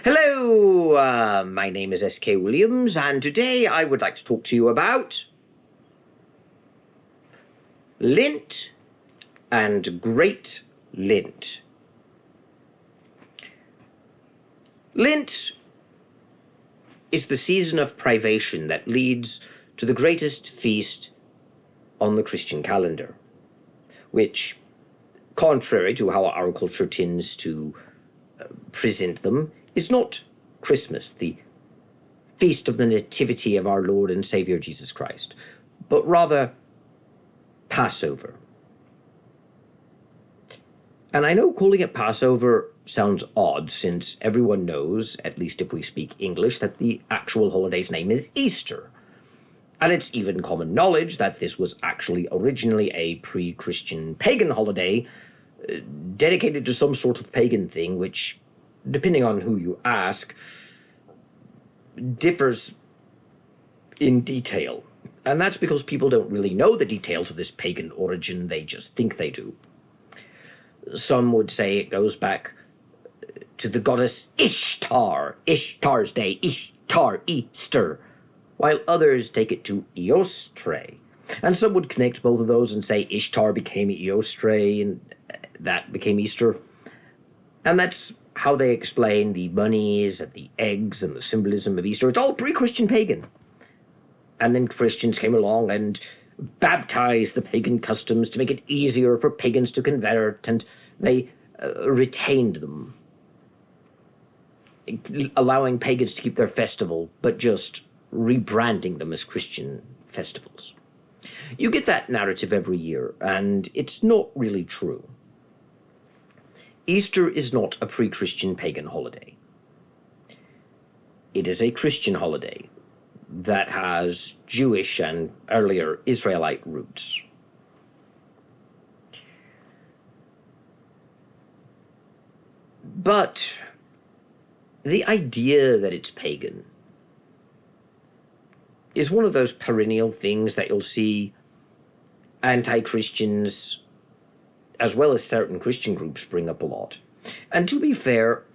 Hello, my name is S.K. Williams, and today I would like to talk to you about Lent and Great Lent. Lent is the season of privation that leads to the greatest feast on the Christian calendar, which, contrary to how our culture tends to present them, is not Christmas, the feast of the Nativity of our Lord and Savior Jesus Christ, but rather Passover. And I know calling it Passover sounds odd, since everyone knows, at least if we speak English, that the actual holiday's name is Easter. And it's even common knowledge that this was actually originally a pre-Christian pagan holiday dedicated to some sort of pagan thing, which, depending on who you ask, differs in detail. And that's because people don't really know the details of this pagan origin, they just think they do. Some would say it goes back to the goddess Ishtar, Ishtar's Day, Ishtar, Easter, while others take it to Eostre. And some would connect both of those and say Ishtar became Eostre, and that became Easter. And that's how they explain the bunnies and the eggs and the symbolism of Easter. It's all pre-Christian pagan. And then Christians came along and baptized the pagan customs to make it easier for pagans to convert, and they retained them, allowing pagans to keep their festival, but just rebranding them as Christian festivals. You get that narrative every year, and it's not really true. Easter is not a pre-Christian pagan holiday. It is a Christian holiday that has Jewish and earlier Israelite roots. But the idea that it's pagan is one of those perennial things that you'll see anti-Christians as well as certain Christian groups bring up a lot. And to be fair,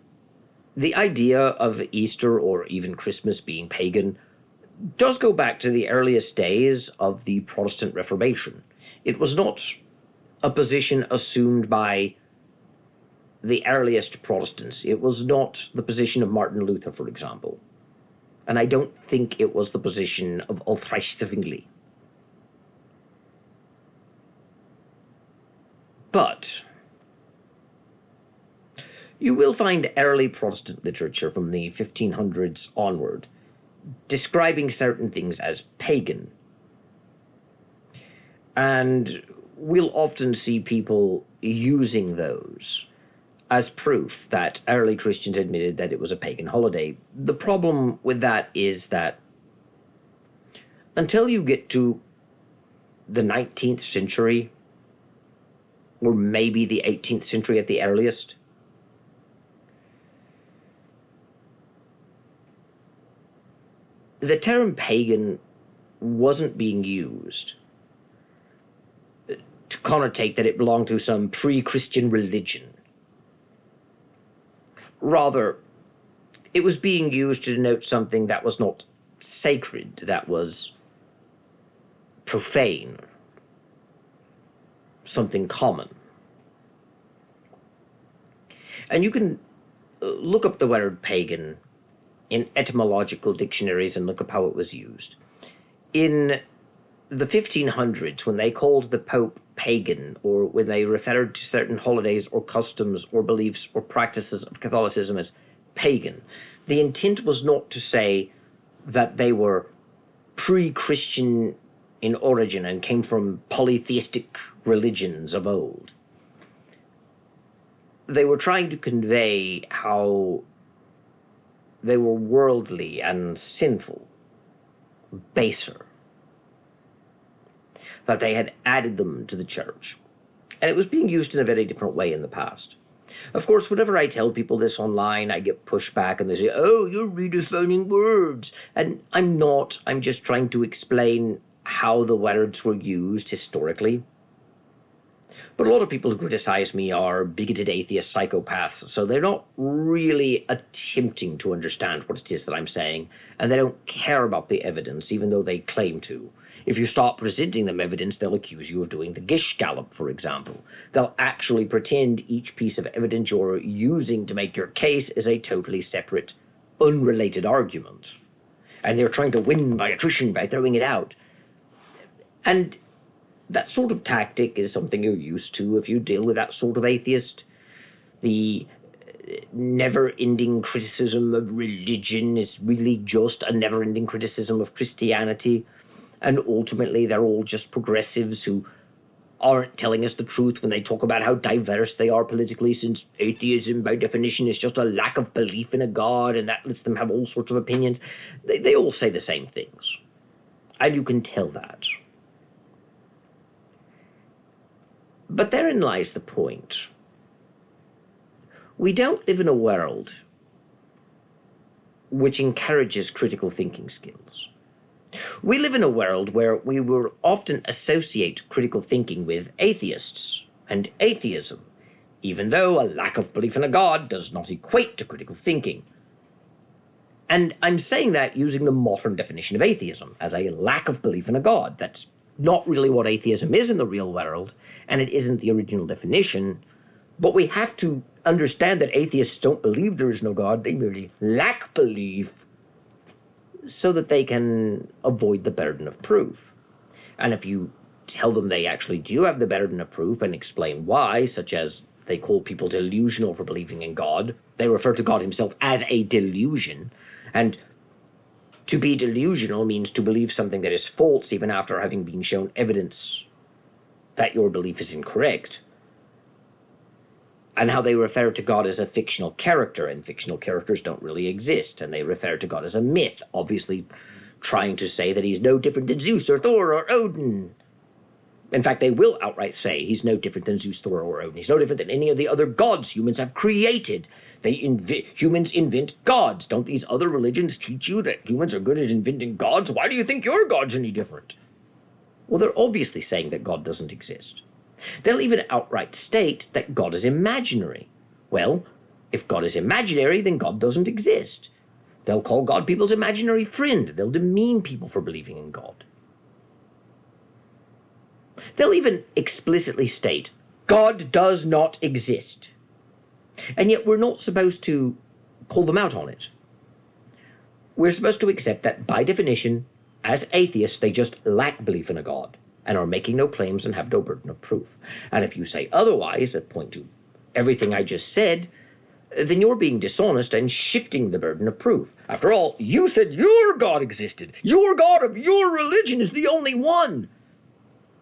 the idea of Easter or even Christmas being pagan does go back to the earliest days of the Protestant Reformation. It was not a position assumed by the earliest Protestants. It was not the position of Martin Luther, for example. And I don't think it was the position of Ulrich Zwingli. But you will find early Protestant literature from the 1500s onward describing certain things as pagan. And we'll often see people using those as proof that early Christians admitted that it was a pagan holiday. The problem with that is that until you get to the 19th century, or maybe the 18th century at the earliest, the term pagan wasn't being used to connotate that it belonged to some pre-Christian religion. Rather, it was being used to denote something that was not sacred, that was profane, something common. And you can look up the word pagan in etymological dictionaries and look up how it was used. In the 1500s, when they called the Pope pagan, or when they referred to certain holidays or customs or beliefs or practices of Catholicism as pagan, the intent was not to say that they were pre-Christian in origin and came from polytheistic religions of old. They were trying to convey how they were worldly and sinful, baser, that they had added them to the church. And it was being used in a very different way in the past. Of course, whenever I tell people this online, I get pushback and they say, oh, you're redefining words. And I'm not. I'm just trying to explain how the words were used historically. But a lot of people who criticize me are bigoted atheist psychopaths, so they're not really attempting to understand what it is that I'm saying, and they don't care about the evidence, even though they claim to. If you start presenting them evidence, they'll accuse you of doing the Gish Gallop, for example. They'll actually pretend each piece of evidence you're using to make your case is a totally separate, unrelated argument. And they're trying to win by attrition by throwing it out. And that sort of tactic is something you're used to if you deal with that sort of atheist. The never-ending criticism of religion is really just a never-ending criticism of Christianity. And ultimately, they're all just progressives who aren't telling us the truth when they talk about how diverse they are politically, since atheism, by definition, is just a lack of belief in a God, and that lets them have all sorts of opinions. They all say the same things. And you can tell that. But therein lies the point. We don't live in a world which encourages critical thinking skills. We live in a world where we will often associate critical thinking with atheists and atheism, even though a lack of belief in a God does not equate to critical thinking. And I'm saying that using the modern definition of atheism as a lack of belief in a God. That's not really what atheism is in the real world, and it isn't the original definition. But we have to understand that atheists don't believe there is no God. They merely lack belief so that they can avoid the burden of proof. And if you tell them they actually do have the burden of proof and explain why, such as they call people delusional for believing in God, they refer to God himself as a delusion, and to be delusional means to believe something that is false even after having been shown evidence that your belief is incorrect. And how they refer to God as a fictional character, and fictional characters don't really exist, and they refer to God as a myth, obviously trying to say that he's no different than Zeus or Thor or Odin. In fact, they will outright say he's no different than Zeus, Thor, or Odin. He's no different than any of the other gods humans have created. Humans invent gods. Don't these other religions teach you that humans are good at inventing gods? Why do you think your God's any different? Well, they're obviously saying that God doesn't exist. They'll even outright state that God is imaginary. Well, if God is imaginary, then God doesn't exist. They'll call God people's imaginary friend. They'll demean people for believing in God. They'll even explicitly state, God does not exist. And yet we're not supposed to call them out on it. We're supposed to accept that, by definition, as atheists, they just lack belief in a God and are making no claims and have no burden of proof. And if you say otherwise, that point to everything I just said, then you're being dishonest and shifting the burden of proof. After all, you said your God existed. Your God of your religion is the only one.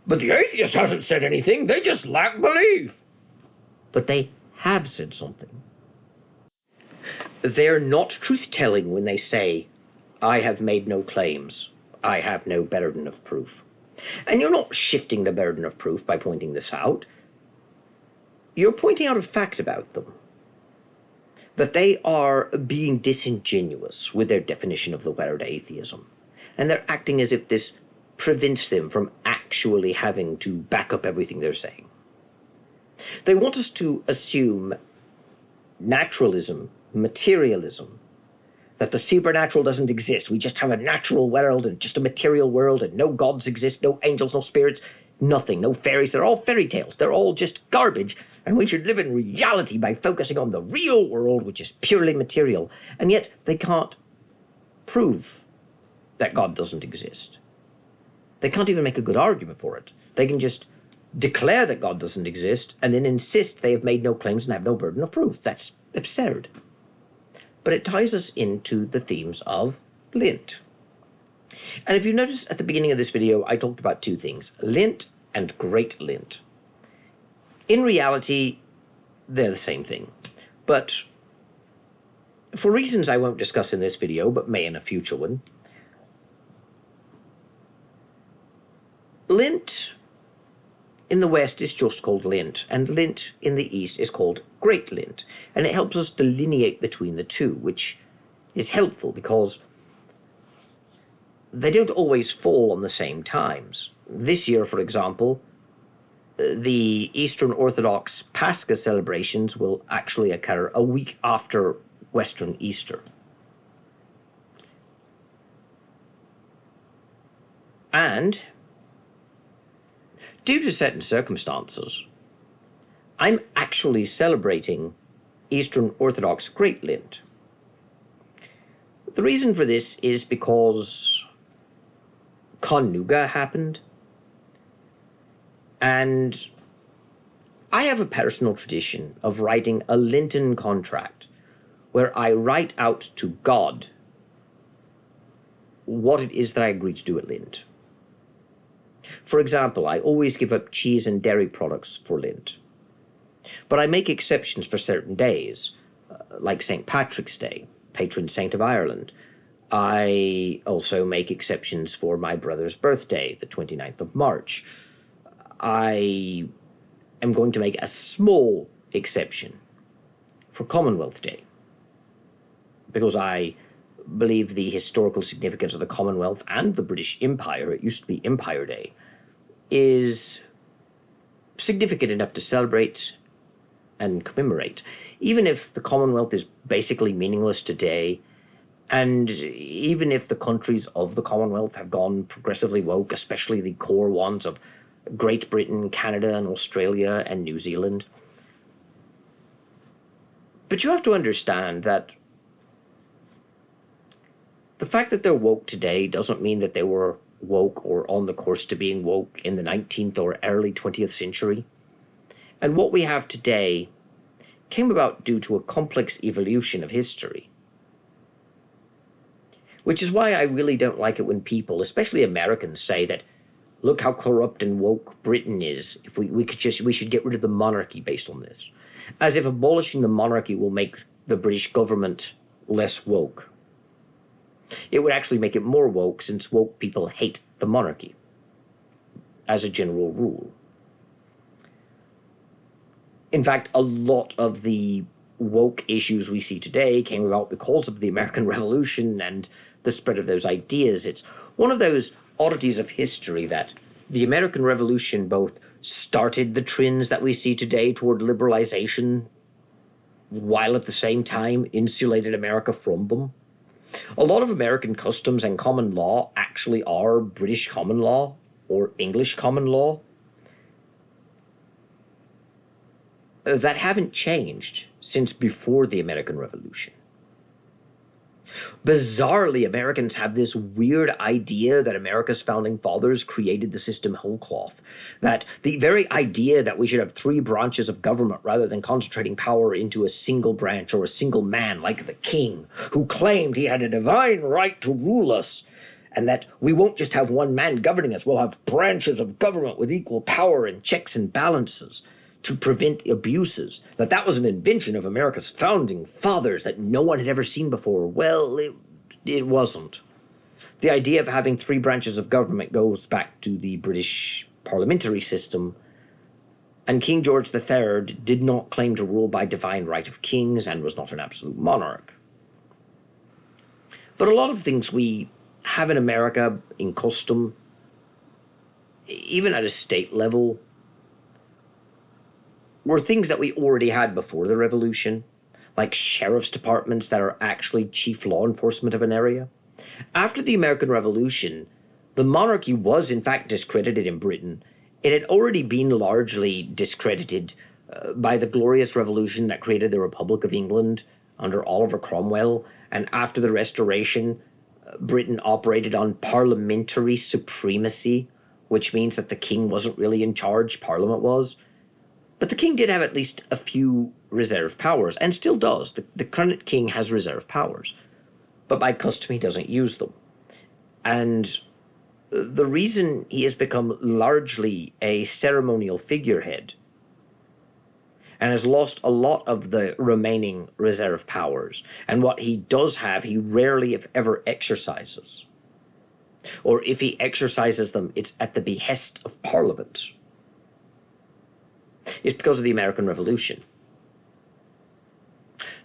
But the atheist hasn't said anything. They just lack belief. But they have said something. They're not truth-telling when they say, I have made no claims. I have no burden of proof. And you're not shifting the burden of proof by pointing this out. You're pointing out a fact about them. That they are being disingenuous with their definition of the word atheism. And they're acting as if this prevents them from actually having to back up everything they're saying. They want us to assume naturalism, materialism, that the supernatural doesn't exist. We just have a natural world and just a material world, and no gods exist, no angels, no spirits, nothing, no fairies. They're all fairy tales. They're all just garbage, and we should live in reality by focusing on the real world, which is purely material. And yet they can't prove that God doesn't exist. They can't even make a good argument for it. They can just declare that God doesn't exist and then insist they have made no claims and have no burden of proof. That's absurd. But it ties us into the themes of Lent. And if you notice at the beginning of this video, I talked about two things, Lent and Great Lent. In reality, they're the same thing. But for reasons I won't discuss in this video, but may in a future one, Lent in the West is just called Lent, and Lent in the East is called Great Lent. And it helps us delineate between the two, which is helpful because they don't always fall on the same times. This year, for example, the Eastern Orthodox Pascha celebrations will actually occur a week after Western Easter. And due to certain circumstances, I'm actually celebrating Eastern Orthodox Great Lent. The reason for this is because Connuga happened, and I have a personal tradition of writing a Lenten contract where I write out to God what it is that I agree to do at Lent. For example, I always give up cheese and dairy products for Lent. But I make exceptions for certain days, like St. Patrick's Day, patron saint of Ireland. I also make exceptions for my brother's birthday, the 29th of March. I am going to make a small exception for Commonwealth Day, because I believe the historical significance of the Commonwealth and the British Empire, it used to be Empire Day, is significant enough to celebrate and commemorate. Even if the Commonwealth is basically meaningless today, and even if the countries of the Commonwealth have gone progressively woke, especially the core ones of Great Britain, Canada, and Australia, and New Zealand. But you have to understand that the fact that they're woke today doesn't mean that they were woke or on the course to being woke in the 19th or early 20th century. And what we have today came about due to a complex evolution of history. Which is why I really don't like it when people, especially Americans, say that, look how corrupt and woke Britain is. If we should get rid of the monarchy based on this. As if abolishing the monarchy will make the British government less woke. It would actually make it more woke, since woke people hate the monarchy, as a general rule. In fact, a lot of the woke issues we see today came about because of the American Revolution and the spread of those ideas. It's one of those oddities of history that the American Revolution both started the trends that we see today toward liberalization, while at the same time insulated America from them. A lot of American customs and common law actually are British common law or English common law that haven't changed since before the American Revolution. Bizarrely, Americans have this weird idea that America's founding fathers created the system whole cloth, that the very idea that we should have three branches of government rather than concentrating power into a single branch or a single man like the king, who claimed he had a divine right to rule us, and that we won't just have one man governing us, we'll have branches of government with equal power and checks and balances to prevent abuses, that was an invention of America's founding fathers that no one had ever seen before. Well, it wasn't. The idea of having three branches of government goes back to the British parliamentary system, and King George III did not claim to rule by divine right of kings and was not an absolute monarch. But a lot of things we have in America in custom, even at a state level, were things that we already had before the Revolution, like sheriff's departments that are actually chief law enforcement of an area. After the American Revolution, the monarchy was in fact discredited in Britain. It had already been largely discredited by the Glorious Revolution that created the Republic of England under Oliver Cromwell, and after the Restoration, Britain operated on parliamentary supremacy, which means that the king wasn't really in charge, Parliament was. But the king did have at least a few reserved powers, and still does. The current king has reserved powers, but by custom he doesn't use them. And the reason he has become largely a ceremonial figurehead and has lost a lot of the remaining reserved powers, and what he does have, he rarely, if ever, exercises. Or if he exercises them, it's at the behest of Parliament. It's because of the American Revolution.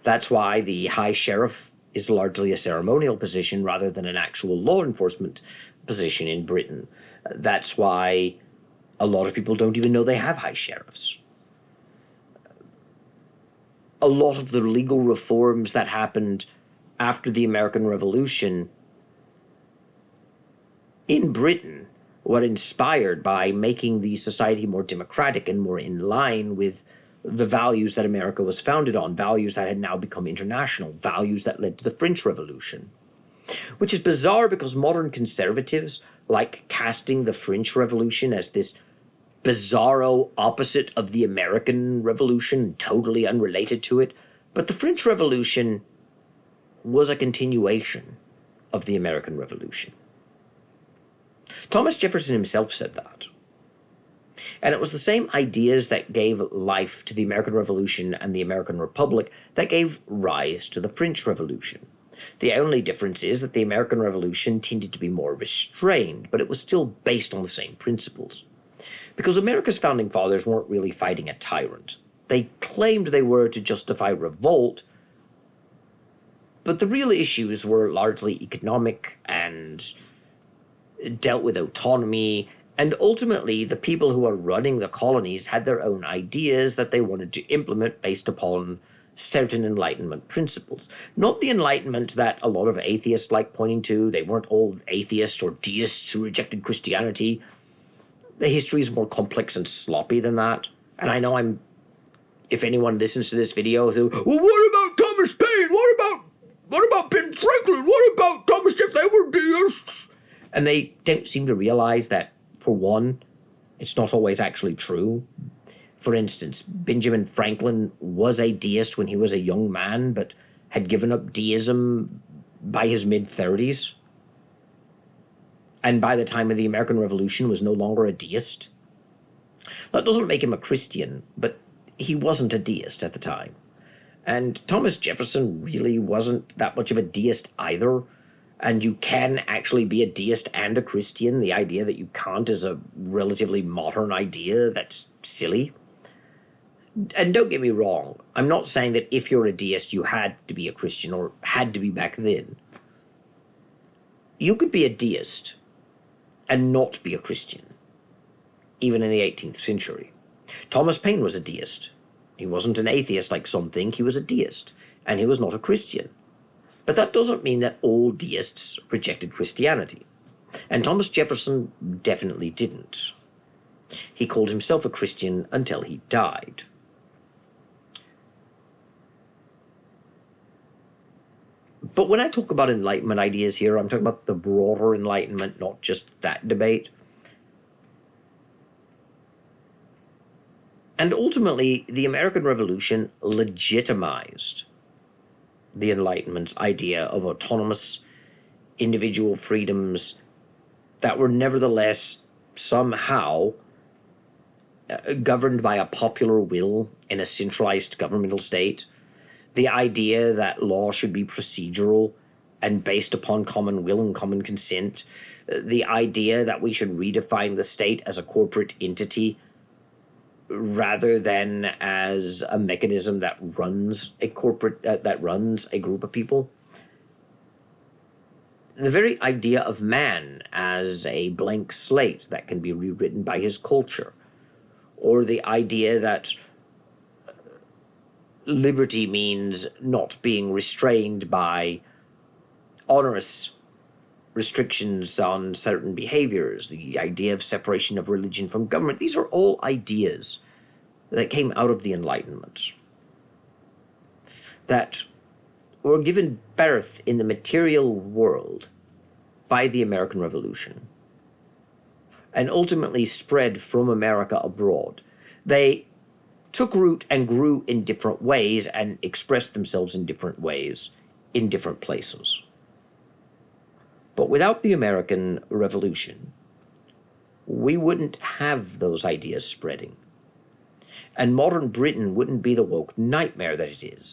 That's why the High Sheriff is largely a ceremonial position rather than an actual law enforcement position in Britain. That's why A lot of people don't even know they have high sheriffs. A lot of the legal reforms that happened after the American Revolution in Britain were inspired by making the society more democratic and more in line with the values that America was founded on, values that had now become international, values that led to the French Revolution. Which is bizarre because modern conservatives like casting the French Revolution as this bizarro opposite of the American Revolution, totally unrelated to it. But the French Revolution was a continuation of the American Revolution. Thomas Jefferson himself said that. And it was the same ideas that gave life to the American Revolution and the American Republic that gave rise to the French Revolution. The only difference is that the American Revolution tended to be more restrained, but it was still based on the same principles. Because America's founding fathers weren't really fighting a tyrant. They claimed they were to justify revolt, but the real issues were largely economic and dealt with autonomy, and ultimately the people who were running the colonies had their own ideas that they wanted to implement based upon certain Enlightenment principles. Not the Enlightenment that a lot of atheists like pointing to. They weren't all atheists or deists who rejected Christianity. The history is more complex and sloppy than that. And I know if anyone listens to this video, they'll, well, what about Thomas Paine? What about Ben Franklin? What about Thomas Jefferson? They were deists. And they don't seem to realize that, for one, it's not always actually true. For instance, Benjamin Franklin was a deist when he was a young man, but had given up deism by his mid-30s. And by the time of the American Revolution was no longer a deist. That doesn't make him a Christian, but he wasn't a deist at the time. And Thomas Jefferson really wasn't that much of a deist either. And you can actually be a deist and a Christian. The idea that you can't is a relatively modern idea that's silly. And don't get me wrong, I'm not saying that if you're a deist you had to be a Christian or had to be back then. You could be a deist and not be a Christian, even in the 18th century. Thomas Paine was a deist. He wasn't an atheist like some think, he was a deist, and he was not a Christian. But that doesn't mean that all deists rejected Christianity. And Thomas Jefferson definitely didn't. He called himself a Christian until he died. But when I talk about Enlightenment ideas here, I'm talking about the broader Enlightenment, not just that debate. And ultimately, the American Revolution legitimized the Enlightenment's idea of autonomous individual freedoms that were nevertheless somehow governed by a popular will in a centralized governmental state. The idea that law should be procedural and based upon common will and common consent. The idea that we should redefine the state as a corporate entity rather than as a mechanism that runs a group of people. The very idea of man as a blank slate that can be rewritten by his culture, or the idea that liberty means not being restrained by onerous restrictions on certain behaviors, the idea of separation of religion from government. These are all ideas that came out of the Enlightenment, that were given birth in the material world by the American Revolution, and ultimately spread from America abroad. They took root and grew in different ways and expressed themselves in different ways in different places. But without the American Revolution, we wouldn't have those ideas spreading. And modern Britain wouldn't be the woke nightmare that it is.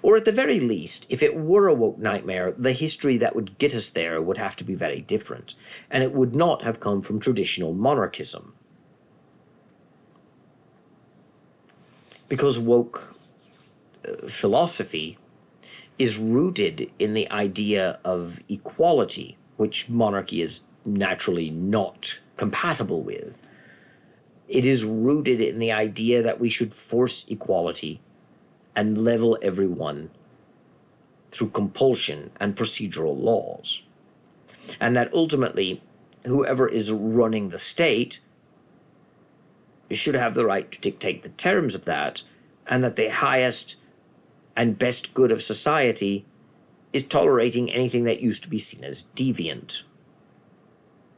Or at the very least, if it were a woke nightmare, the history that would get us there would have to be very different, and it would not have come from traditional monarchism. Because woke philosophy is rooted in the idea of equality, which monarchy is naturally not compatible with. It is rooted in the idea that we should force equality and level everyone through compulsion and procedural laws. And that ultimately, whoever is running the state should have the right to dictate the terms of that, and that the highest and best good of society is tolerating anything that used to be seen as deviant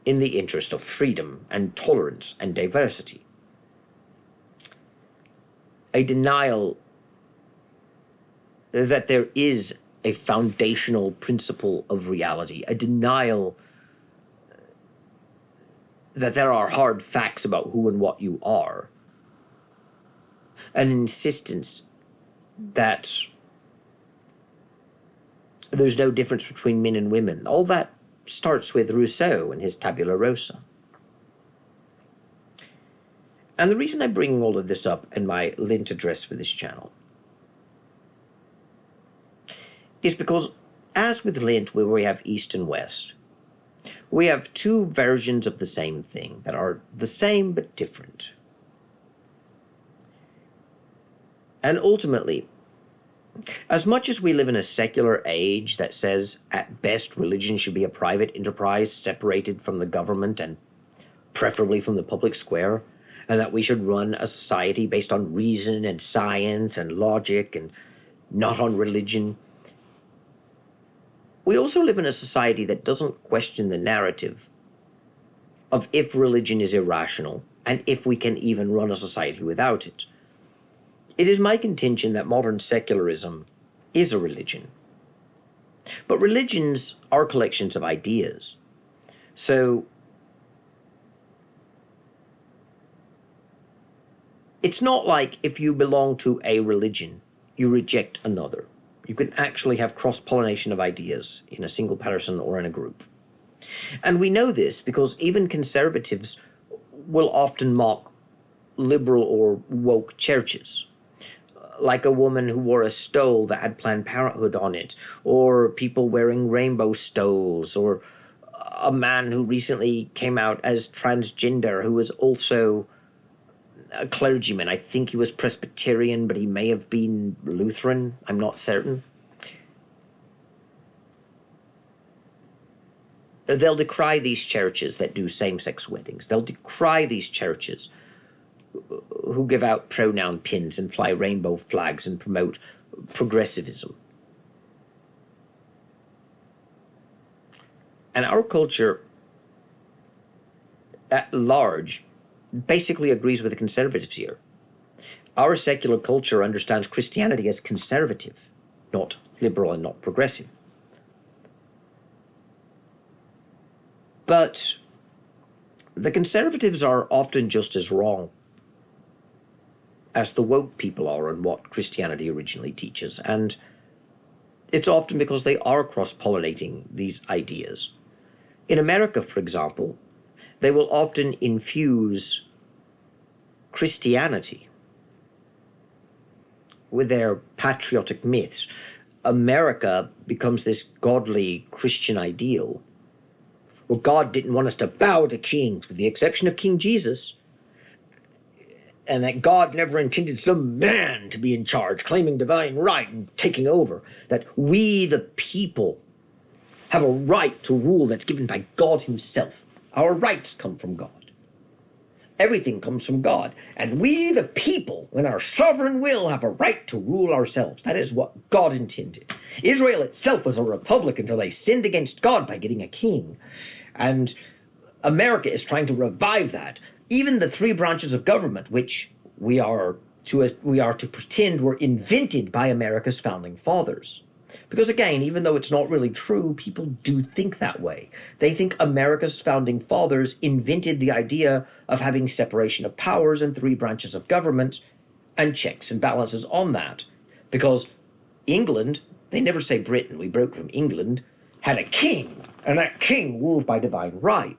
in the interest of freedom and tolerance and diversity. A denial that there is a foundational principle of reality, a denial that there are hard facts about who and what you are, an insistence that there's no difference between men and women. All that starts with Rousseau and his Tabula Rasa. And the reason I'm bringing all of this up in my Lent address for this channel is because, as with Lent, where we have East and West, we have two versions of the same thing that are the same but different. And ultimately, as much as we live in a secular age that says, at best, religion should be a private enterprise separated from the government and preferably from the public square, and that we should run a society based on reason and science and logic and not on religion, we also live in a society that doesn't question the narrative of if religion is irrational and if we can even run a society without it. It is my contention that modern secularism is a religion. But religions are collections of ideas. So it's not like if you belong to a religion, you reject another. You can actually have cross-pollination of ideas in a single person or in a group. And we know this because even conservatives will often mock liberal or woke churches, like a woman who wore a stole that had Planned Parenthood on it, or people wearing rainbow stoles, or a man who recently came out as transgender who was also a clergyman. I think he was Presbyterian, but he may have been Lutheran. I'm not certain. They'll decry these churches that do same-sex weddings. They'll decry these churches who give out pronoun pins and fly rainbow flags and promote progressivism. And our culture at large basically agrees with the conservatives here. Our secular culture understands Christianity as conservative, not liberal and not progressive. But the conservatives are often just as wrong as the woke people are on what Christianity originally teaches. And it's often because they are cross-pollinating these ideas. In America, for example, they will often infuse Christianity with their patriotic myths. America becomes this godly Christian ideal. Well, God didn't want us to bow to kings, with the exception of King Jesus, and that God never intended some man to be in charge, claiming divine right and taking over, that we, the people, have a right to rule that's given by God himself. Our rights come from God. Everything comes from God. And we, the people, in our sovereign will, have a right to rule ourselves. That is what God intended. Israel itself was a republic until they sinned against God by getting a king. And America is trying to revive that. Even the three branches of government, which we are to pretend were invented by America's founding fathers. Because again, even though it's not really true, people do think that way. They think America's founding fathers invented the idea of having separation of powers and three branches of government and checks and balances on that. Because England, they never say Britain, we broke from England, had a king, and that king ruled by divine right,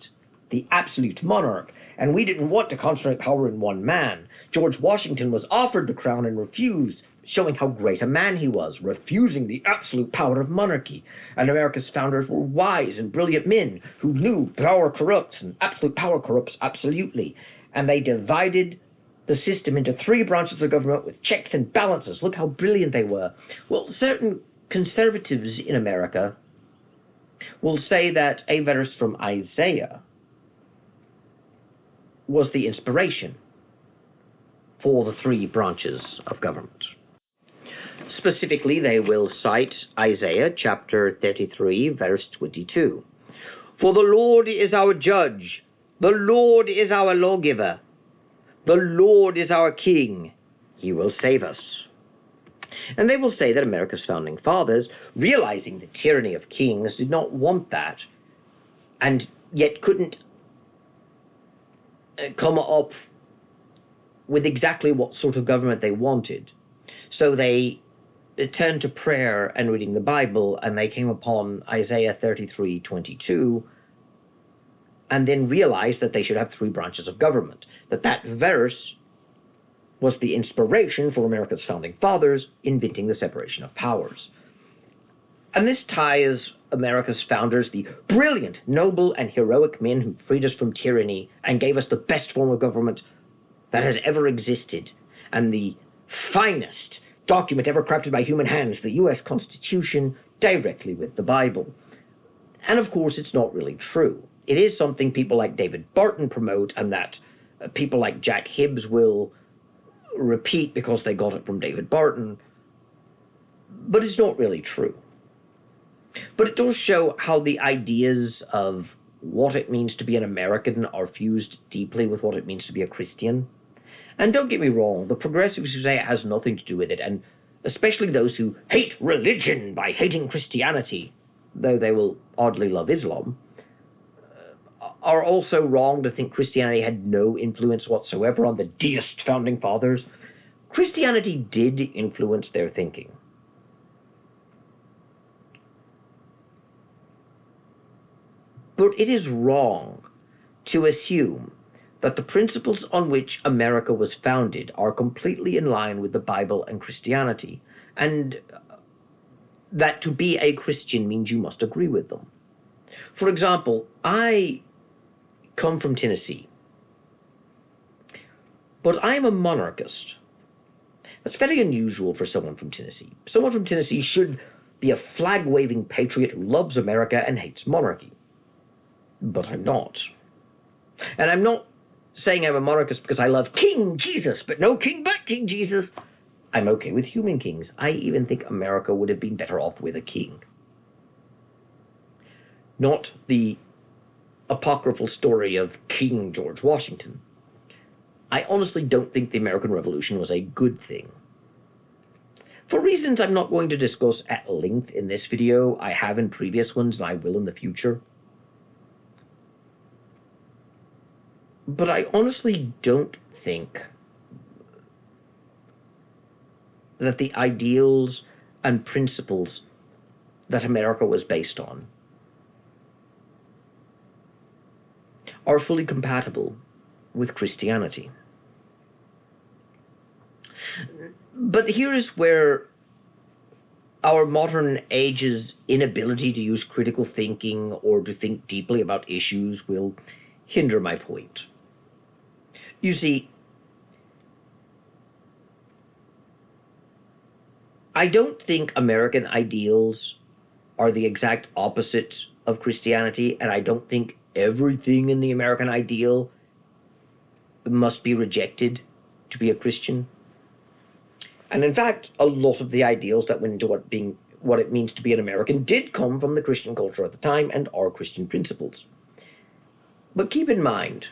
the absolute monarch. And we didn't want to concentrate power in one man. George Washington was offered the crown and refused, showing how great a man he was, refusing the absolute power of monarchy. And America's founders were wise and brilliant men who knew power corrupts and absolute power corrupts absolutely. and they divided the system into three branches of government with checks and balances. Look how brilliant they were. Well, certain conservatives in America will say that a verse from Isaiah was the inspiration for the three branches of government. Specifically, they will cite Isaiah chapter 33, verse 22. For the Lord is our judge, the Lord is our lawgiver, the Lord is our king, he will save us. And they will say that America's founding fathers, realizing the tyranny of kings, did not want that, and yet couldn't come up with exactly what sort of government they wanted. So they turned to prayer and reading the Bible, and they came upon Isaiah 33:22, and then realized that they should have three branches of government, that verse was the inspiration for America's founding fathers inventing the separation of powers. And this ties America's founders, the brilliant, noble, and heroic men who freed us from tyranny and gave us the best form of government that has ever existed, and the finest document ever crafted by human hands, the U.S. Constitution, directly with the Bible. And of course, it's not really true. It is something people like David Barton promote, and that people like Jack Hibbs will repeat because they got it from David Barton, but it's not really true. But it does show how the ideas of what it means to be an American are fused deeply with what it means to be a Christian. And don't get me wrong, the progressives who say it has nothing to do with it, and especially those who hate religion by hating Christianity, though they will oddly love Islam, are also wrong to think Christianity had no influence whatsoever on the deist founding fathers. Christianity did influence their thinking. But it is wrong to assume that the principles on which America was founded are completely in line with the Bible and Christianity, and that to be a Christian means you must agree with them. For example, I come from Tennessee, but I am a monarchist. That's very unusual for someone from Tennessee. Someone from Tennessee should be a flag-waving patriot who loves America and hates monarchy. But I'm not. And I'm not saying I'm a monarchist because I love King Jesus, but no king but King Jesus. I'm okay with human kings. I even think America would have been better off with a king. Not the apocryphal story of King George Washington. I honestly don't think the American Revolution was a good thing. For reasons I'm not going to discuss at length in this video, I have in previous ones and I will in the future. But I honestly don't think that the ideals and principles that America was based on are fully compatible with Christianity. But here is where our modern age's inability to use critical thinking or to think deeply about issues will hinder my point. You see, I don't think American ideals are the exact opposite of Christianity, and I don't think everything in the American ideal must be rejected to be a Christian. And in fact, a lot of the ideals that went into what it means to be an American did come from the Christian culture at the time and are Christian principles. But keep in mind,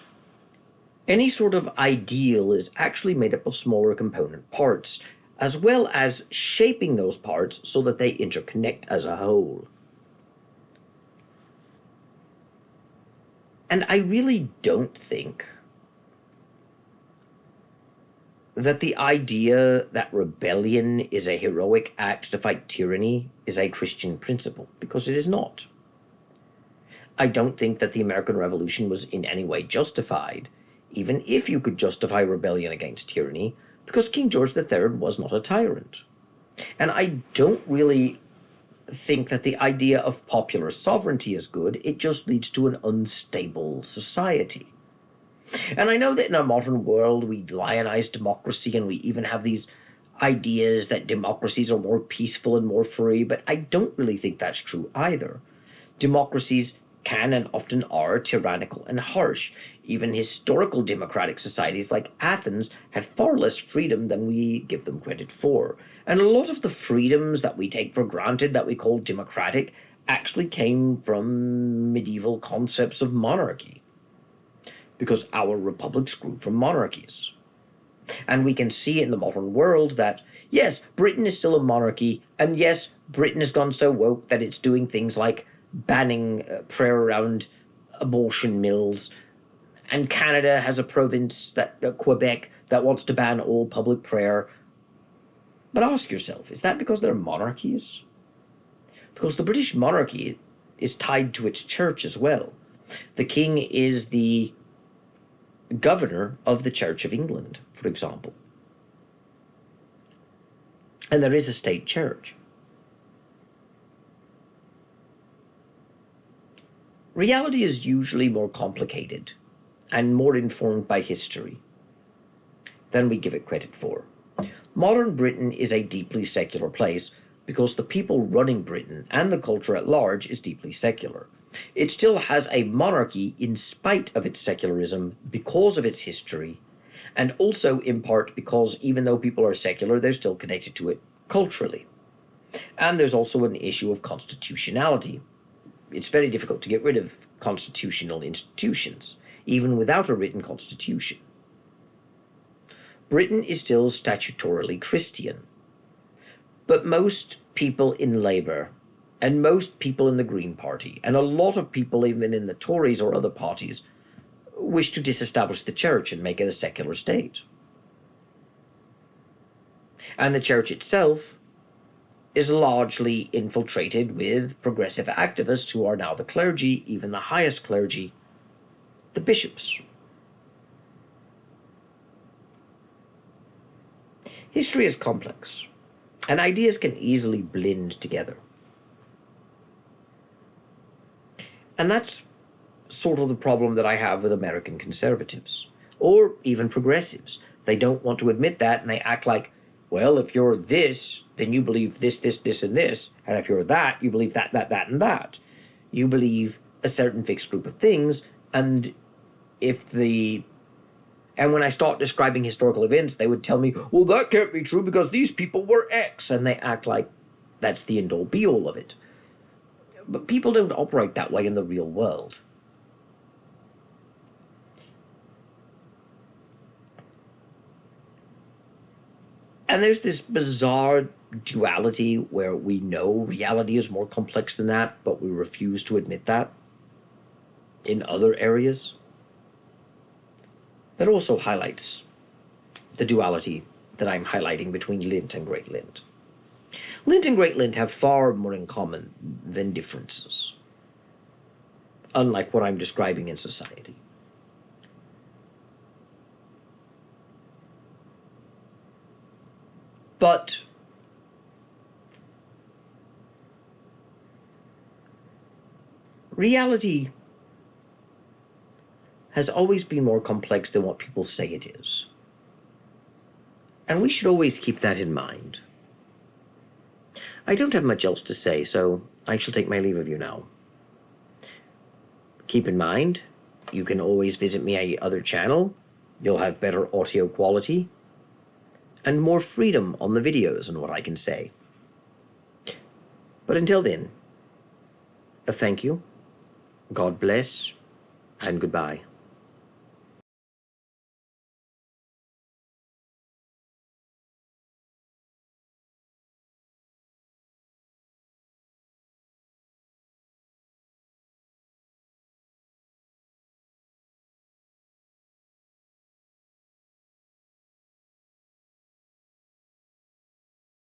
any sort of ideal is actually made up of smaller component parts, as well as shaping those parts so that they interconnect as a whole. And I really don't think that the idea that rebellion is a heroic act to fight tyranny is a Christian principle, because it is not. I don't think that the American Revolution was in any way justified, even if you could justify rebellion against tyranny, because King George III was not a tyrant. And I don't really think that the idea of popular sovereignty is good. It just leads to an unstable society. And I know that in our modern world we lionize democracy, and we even have these ideas that democracies are more peaceful and more free, but I don't really think that's true either. Democracies can and often are tyrannical and harsh. Even historical democratic societies like Athens had far less freedom than we give them credit for. And a lot of the freedoms that we take for granted that we call democratic actually came from medieval concepts of monarchy, because our republics grew from monarchies. And we can see in the modern world that, yes, Britain is still a monarchy, and yes, Britain has gone so woke that it's doing things like banning prayer around abortion mills, and Canada has a province, Quebec, that wants to ban all public prayer. But ask yourself, is that because they're monarchies? Because the British monarchy is tied to its church as well. The king is the governor of the Church of England, for example. And there is a state church. Reality is usually more complicated and more informed by history than we give it credit for. Modern Britain is a deeply secular place because the people running Britain and the culture at large is deeply secular. It still has a monarchy in spite of its secularism because of its history, and also in part because even though people are secular, they're still connected to it culturally. And there's also an issue of constitutionality. It's very difficult to get rid of constitutional institutions, even without a written constitution. Britain is still statutorily Christian, but most people in Labour and most people in the Green Party, and a lot of people even in the Tories or other parties, wish to disestablish the church and make it a secular state. And the church itself is largely infiltrated with progressive activists who are now the clergy, even the highest clergy, the bishops. History is complex, and ideas can easily blend together. And that's sort of the problem that I have with American conservatives, or even progressives. They don't want to admit that, and they act like, well, if you're this, then you believe this, this, this, and this, and if you're that, you believe that, that, that, and that. You believe a certain fixed group of things, and when I start describing historical events, they would tell me, well, that can't be true because these people were X, and they act like that's the end-all be-all of it. But people don't operate that way in the real world. And there's this bizarre duality where we know reality is more complex than that, but we refuse to admit that in other areas. That also highlights the duality that I'm highlighting between Lent and Great Lent. Lent and Great Lent have far more in common than differences, unlike what I'm describing in society. But reality has always been more complex than what people say it is. And we should always keep that in mind. I don't have much else to say, so I shall take my leave of you now. Keep in mind, you can always visit my other channel. You'll have better audio quality and more freedom on the videos and what I can say. But until then, a thank you, God bless, and goodbye.